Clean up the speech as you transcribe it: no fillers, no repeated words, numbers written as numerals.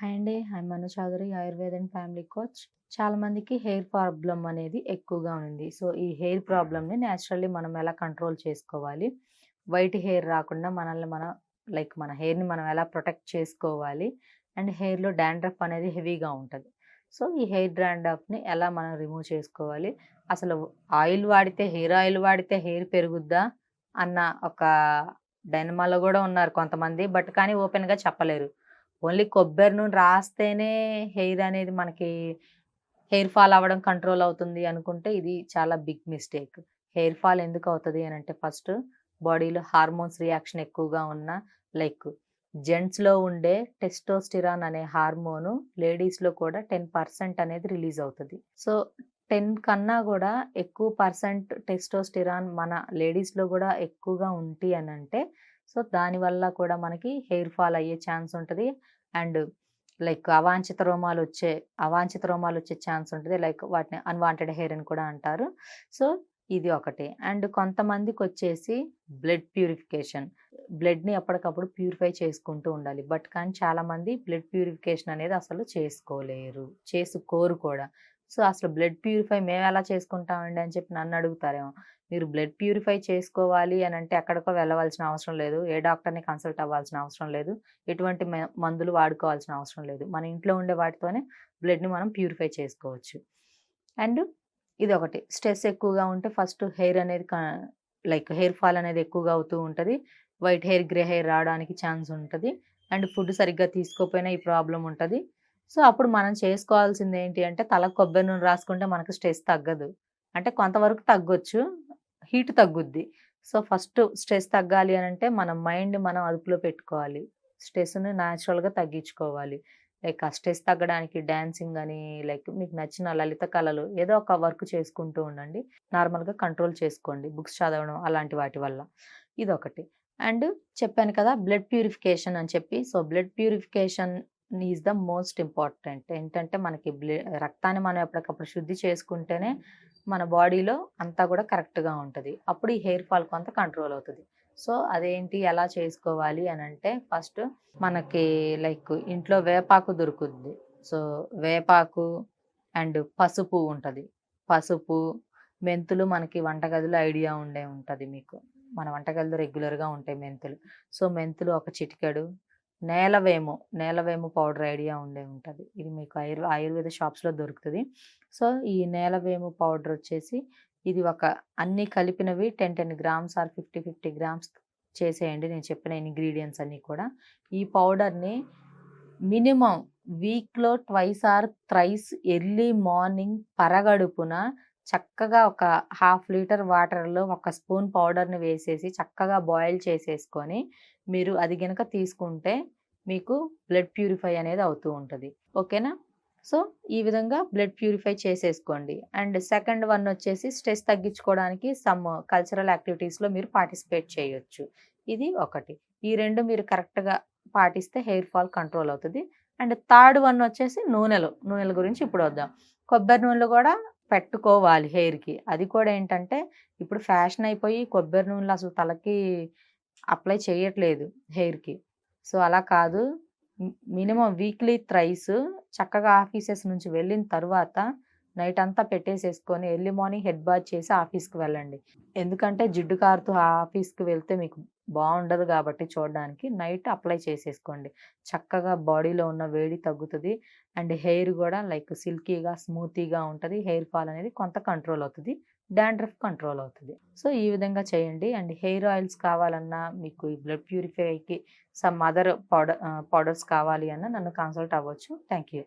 Hi అండి. Manu Chaudhary, Ayurveda and family coach. చాలా మందికి హెయిర్ ప్రాబ్లమ్ అనేది ఎక్కువగా ఉంది. సో, ఈ హెయిర్ ప్రాబ్లమ్‌ని నేచురల్లీ మనం ఎలా కంట్రోల్ చేసుకోవాలి? వైట్ హెయిర్ రాకుండా మనల్ని మనం మన హెయిర్‌ని మనం ఎలా ప్రొటెక్ట్ చేసుకోవాలి? అండ్ హెయిర్‌లో డాండ్రఫ్ అనేది హెవీగా ఉంటది. సో, ఈ హెయిర్ డాండ్రఫ్‌ని ఎలా మనం రిమూవ్ చేసుకోవాలి? అసలు హెయిర్ ఆయిల్ వాడితే హెయిర్ పెరుగుద్దా? అన్న ఒక డైనమాలో గూడా ఉన్నారు కొంతమంది. కానీ ఓపెన్‌గా చెప్పలేరు. ఓన్లీ కొబ్బరి నూనె రాస్తేనే హెయిర్ అనేది మనకి హెయిర్ ఫాల్ అవ్వడం కంట్రోల్ అవుతుంది అనుకుంటే ఇది చాలా బిగ్ మిస్టేక్. హెయిర్ ఫాల్ ఎందుకు అవుతది అనంటే ఫస్ట్ బాడీలో హార్మోన్స్ రియాక్షన్ ఎక్కువగా ఉన్న లైక్ జెంట్స్‌లో ఉండే టెస్టోస్టిరాన్ అనే హార్మోను లేడీస్‌లో కూడా 10% అనేది రిలీజ్ అవుతది. సో, 10 కన్నా గూడా ఎక్కువ పర్సెంట్ టెస్టోస్టిరాన్ మన లేడీస్‌లో గూడా ఎక్కువగా ఉంది అనంటే సో, దానివల్ల కూడా మనకి హెయిర్ ఫాల్ అయ్యే ఛాన్స్ ఉంటది. అండ్ అవాంఛిత రోమాలొచ్చే ఛాన్స్ ఉంటది. వాటిని అన్‌వాంటెడ్ హెయిర్ అని కూడా అంటారు. సో, ఇది ఒకటి. అండ్ కొంతమందికొచ్చేసి బ్లడ్ ప్యూరిఫికేషన్. బ్లడ్‌ని ఎప్పటికప్పుడు ప్యూరిఫై చేసుకుంటూ ఉండాలి. కానీ చాలామంది బ్లడ్ ప్యూరిఫికేషన్ అనేది అసలు చేసుకోరు కూడా. సో, అసలు బ్లడ్ ప్యూరిఫై మేమెలా చేసుకుంటామండి అని చెప్పి నన్నడుగుతారేమో. మీరు బ్లడ్ ప్యూరిఫై చేసుకోవాలి అనంటే ఎక్కడికో వెళ్ళవలసిన అవసరం లేదు. ఏ డాక్టర్‌ని కన్సల్ట్ అవ్వాల్సిన అవసరం లేదు. ఎటువంటి మందులు వాడుకోవాల్సిన అవసరం లేదు. మన ఇంట్లో ఉండే వాటితోనే బ్లడ్‌ని మనం ప్యూరిఫై చేసుకోవచ్చు. అండ్ ఇదొకటి. స్ట్రెస్ ఎక్కువగా ఉంటే ఫస్ట్ హెయిర్ అనేది హెయిర్ ఫాల్ అనేది ఎక్కువగా అవుతూ ఉంటది. వైట్ హెయిర్, గ్రే హెయిర్ రావడానికి ఛాన్స్ ఉంటది. అండ్ ఫుడ్ సరిగ్గా తీసుకోకపోయినా ఈ ప్రాబ్లమ్ ఉంటది. సో, అప్పుడు మనం చేసుకోవాల్సిందేంటి అంటే తలకు కొబ్బరి నూనె రాసుకుంటే మనకు స్ట్రెస్ తగ్గదు. అంటే కొంతవరకు తగ్గొచ్చు. హీట్ తగ్గుద్ది. సో, ఫస్ట్ స్ట్రెస్ తగ్గాలి అనంటే మన మైండ్ మనం అదుపులో పెట్టుకోవాలి. స్ట్రెస్‌ని నేచురల్‌గా తగ్గించుకోవాలి. ఆ స్ట్రెస్ తగ్గడానికి డాన్సింగ్ అని మీకు నచ్చిన లలిత కళలు ఏదో ఒక వర్క్ చేసుకుంటూ ఉండండి. నార్మల్‌గా కంట్రోల్ చేసుకోండి. బుక్స్ చదవడం అలాంటి వాటి వల్ల. ఇదొకటి. అండ్ చెప్పాను కదా! బ్లడ్ ప్యూరిఫికేషన్ అని చెప్పి. So, blood purification is the most important. ఏంటంటే మనకి రక్తాన్ని మనం ఎప్పటికప్పుడు శుద్ధి చేసుకుంటేనే మన బాడీలో అంతా కూడా కరెక్ట్‌గా ఉంటది. అప్పుడు ఈ హెయిర్ ఫాల్ కొంత కంట్రోల్ అవుతది. సో, అదేంటి ఎలా చేసుకోవాలి అనంటే ఫస్ట్ మనకి ఇంట్లో వేపాకు దొరుకుద్ది. సో, వేపాకు అండ్ పసుపు ఉంటది. పసుపు, మెంతులు మనకి వంటగదిలో ఐడియా ఉంటది మీకు. మన వంటగదిలో రెగ్యులర్‌గా ఉంటాయి మెంతులు. సో, మెంతులు ఒక చిటికెడు, నేలవేము పౌడర్ ఐడియా ఉంటది. ఇది మీకు ఆయుర్వేద షాప్స్‌లో దొరుకుతది. సో, ఈ నేలవేము పౌడర్ వచ్చేసి ఇది అన్నీ కలిపినవి 10 గ్రామ్స్ ఆర్ 50 గ్రామ్స్ చేసేయండి. నేను చెప్పిన ఇంగ్రీడియెంట్స్ అన్నీ కూడా. ఈ పౌడర్‌ని మినిమమ్ వీక్‌లో twice or thrice early morning పరగడుపున చక్కగా ఒక హాఫ్ లీటర్ వాటర్‌లో ఒక స్పూన్ పౌడర్‌ని వేసేసి చక్కగా బాయిల్ చేసేసుకొని మీరు అది గనక తీసుకుంటే మీకు బ్లడ్ ప్యూరిఫై అనేది అవుతూ ఉంటది. ఓకేనా? సో, ఈ విధంగా బ్లడ్ ప్యూరిఫై చేసేసుకోండి. అండ్ సెకండ్ వన్ వచ్చేసి స్ట్రెస్ తగ్గించుకోవడానికి సమ్ కల్చరల్ యాక్టివిటీస్‌లో మీరు పార్టిసిపేట్ చేయొచ్చు. ఇది ఒకటి. ఈ 2 మీరు కరెక్ట్‌గా పాటిస్తే హెయిర్ ఫాల్ కంట్రోల్ అవుతది. అండ్ థర్డ్ వన్ వచ్చేసి నూనెల గురించి ఇప్పుడు వద్దాం. కొబ్బరి నూనెలు కూడా పెట్టుకోవాలి హెయిర్‌కి. అది కూడా ఏంటంటే ఇప్పుడు ఫ్యాషన్ అయిపోయి కొబ్బరి నూనెలు అసలు తలకి అప్లై చేయట్లేదు హెయిర్‌కి. సో, అలా కాదు. మినిమమ్ వీక్లీ థ్రైస్ చక్కగా ఆఫీసెస్ నుంచి వెళ్ళిన తర్వాత నైట్ అంతా పెట్టేసేసుకొని ఎర్లీ మార్నింగ్ హెడ్ బాత్ చేసి ఆఫీస్‌కి వెళ్ళండి. ఎందుకంటే జిడ్డు కారుతూ ఆఫీస్‌కి వెళ్తే మీకు బావుండదు కాబట్టి చూడడానికి నైట్ అప్లై చేసేసుకోండి. చక్కగా బాడీలో ఉన్న వేడి తగ్గుతది. అండ్ హెయిర్ గూడా సిల్కీగా, స్మూతీగా ఉంటది. హెయిర్ ఫాల్ అనేది కొంత కంట్రోల్ అవుతది. డాండ్రఫ్ కంట్రోల్ అవుతది. సో, ఈ విధంగా చేయండి. అండ్ హెయిర్ ఆయిల్స్ కావాలన్నా మీకు ఈ బ్లడ్ ప్యూరిఫైకి సమ్ అదర్ పౌడర్స్ కావాలి అన్నా నన్ను కన్సల్ట్ అవ్వచ్చు. Thank you.